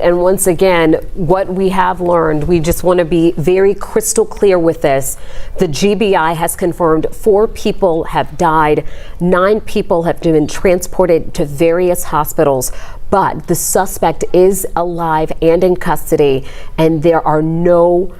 And once again, what we have learned, we just want to be very crystal clear with this. The GBI has confirmed 4 people have died, 9 people have been transported to various hospitals, but the suspect is alive and in custody, and there are no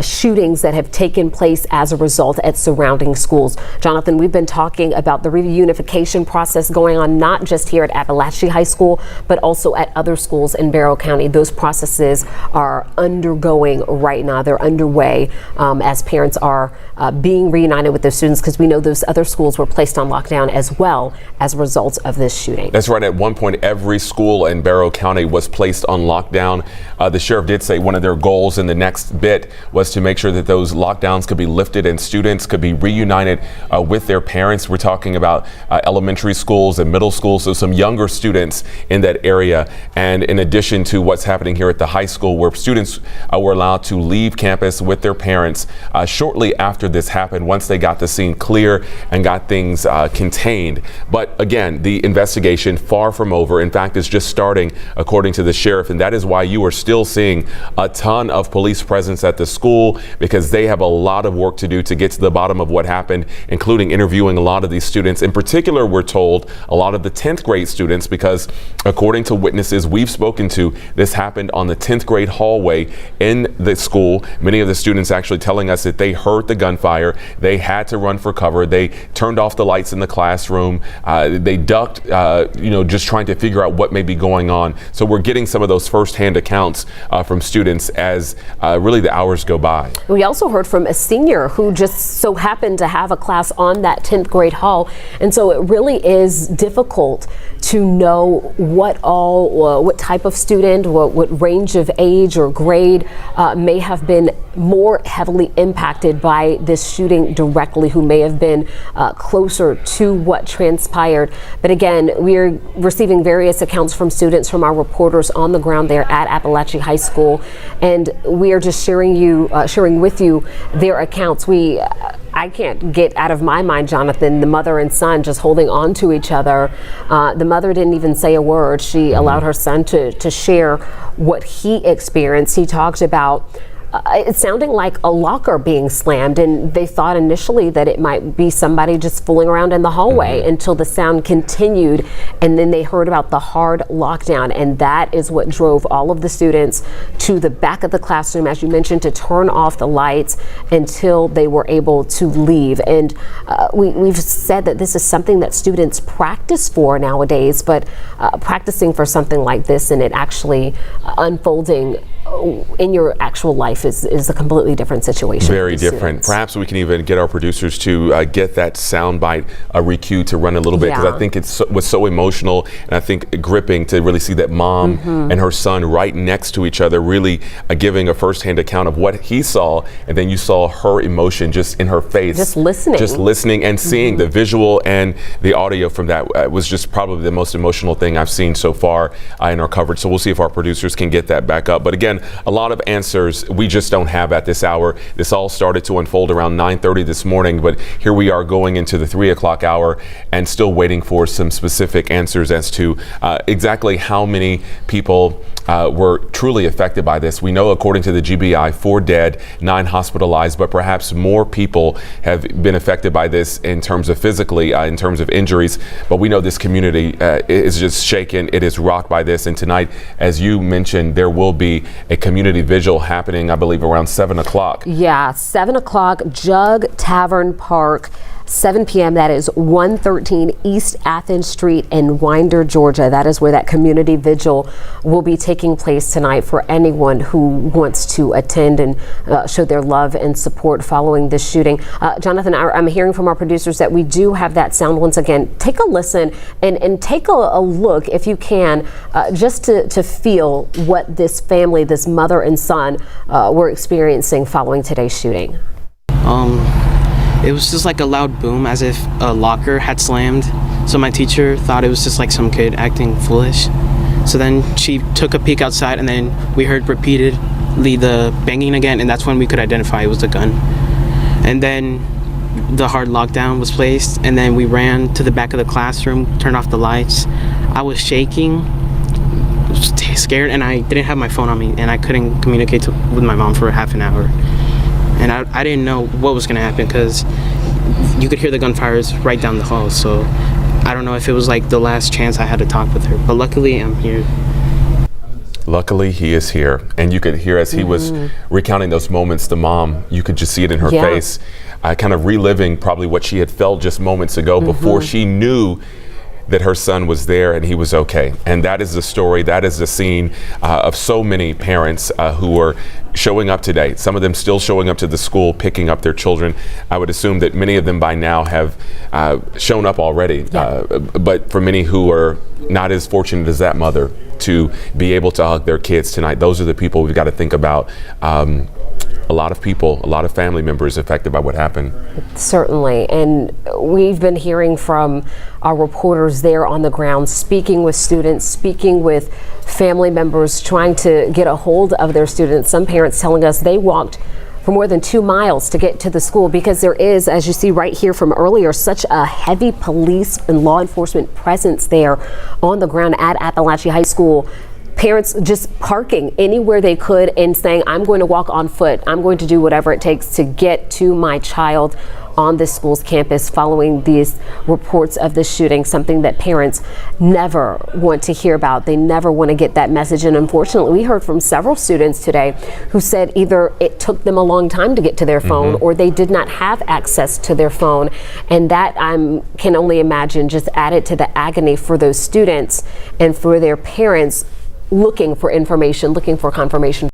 shootings that have taken place as a result at surrounding schools. Jonathan, we've been talking about the reunification process going on not just here at Apalachee High School, but also at other schools in Barrow County. Those processes are undergoing right now. They're underway as parents are being reunited with their students, because we know those other schools were placed on lockdown as well as a result of this shooting. That's right. At one point, every school in Barrow County was placed on lockdown. The sheriff did say one of their goals in the next bit was to make sure that those lockdowns could be lifted and students could be reunited with their parents. We're talking about elementary schools and middle schools, so some younger students in that area. And in addition to what's happening here at the high school, where students were allowed to leave campus with their parents shortly after this happened, once they got the scene clear and got things contained. But again, the investigation far from over. In fact, it's just starting, according to the sheriff, and that is why you are still seeing a ton of police presence at the school, because they have a lot of work to do to get to the bottom of what happened, including interviewing a lot of these students. In particular, we're told a lot of the 10th grade students, because according to witnesses we've spoken to, this happened on the 10th grade hallway in the school. Many of the students actually telling us that they heard the gunfire. They had to run for cover. They turned off the lights in the classroom. They ducked, just trying to figure out what may be going on. So we're getting some of those firsthand accounts from students as really the hours go by. We also heard from a senior who just so happened to have a class on that 10th grade hall, and so it really is difficult to know what type of student, what range of age or grade may have been more heavily impacted by this shooting directly, who may have been closer to what transpired. But again, we're receiving various accounts from students, from our reporters on the ground there at Apalachee High School, and we are just sharing with you their accounts. I can't get out of my mind, Jonathan, the mother and son just holding on to each other. The mother didn't even say a word. She allowed her son to share what he experienced. He talked about it sounding like a locker being slammed, and they thought initially that it might be somebody just fooling around in the hallway until the sound continued, and then they heard about the hard lockdown, and that is what drove all of the students to the back of the classroom, as you mentioned, to turn off the lights until they were able to leave. And we've said that this is something that students practice for nowadays, but practicing for something like this and it actually unfolding in your actual life is a completely different situation. Very different. Perhaps we can even get our producers to get that soundbite recued to run a little bit, because I think it was so emotional, and I think gripping to really see that mom and her son right next to each other, really giving a firsthand account of what he saw, and then you saw her emotion just in her face. Just listening and seeing the visual and the audio from that was just probably the most emotional thing I've seen so far in our coverage. So we'll see if our producers can get that back up. But again, a lot of answers we just don't have at this hour. This all started to unfold around 9:30 this morning, but here we are going into the 3 o'clock hour and still waiting for some specific answers as to exactly how many people were truly affected by this. We know, according to the GBI, 4 dead, 9 hospitalized, but perhaps more people have been affected by this in terms of physically, in terms of injuries. But we know this community is just shaken. It is rocked by this. And tonight, as you mentioned, there will be a community vigil happening, I believe, around 7 o'clock. Yeah, 7 o'clock, Jug Tavern Park. 7 p.m. That is 113 East Athens Street in Winder, Georgia. That is where that community vigil will be taking place tonight for anyone who wants to attend and show their love and support following this shooting. Jonathan, I'm hearing from our producers that we do have that sound once again. Take a listen and take a look, if you can, just to feel what this family, this mother and son, were experiencing following today's shooting. It was just like a loud boom, as if a locker had slammed. So my teacher thought it was just like some kid acting foolish. So then she took a peek outside, and then we heard repeatedly the banging again, and that's when we could identify it was a gun. And then the hard lockdown was placed, and then we ran to the back of the classroom, turned off the lights. I was shaking. scared, and I didn't have my phone on me, and I couldn't communicate with my mom for half an hour. And I didn't know what was going to happen because you could hear the gunfires right down the hall. So I don't know if it was like the last chance I had to talk with her. But luckily, I'm here. Luckily, he is here. And you could hear as he was recounting those moments, the mom, you could just see it in her face, kind of reliving probably what she had felt just moments ago before she knew that her son was there and he was okay. And that is the story, that is the scene of so many parents who are showing up today. Some of them still showing up to the school, picking up their children. I would assume that many of them by now have shown up already. But for many who are not as fortunate as that mother to be able to hug their kids tonight, those are the people we've got to think about. A lot of people, a lot of family members affected by what happened. Certainly, and we've been hearing from our reporters there on the ground, speaking with students, speaking with family members, trying to get a hold of their students. Some parents telling us they walked for more than 2 miles to get to the school because there is, as you see right here from earlier, such a heavy police and law enforcement presence there on the ground at Apalachee High School. Parents just parking anywhere they could and saying, I'm going to walk on foot. I'm going to do whatever it takes to get to my child on this school's campus following these reports of the shooting, something that parents never want to hear about. They never want to get that message. And unfortunately, we heard from several students today who said either it took them a long time to get to their phone or they did not have access to their phone. And that I can only imagine just added to the agony for those students and for their parents looking for information, looking for confirmation.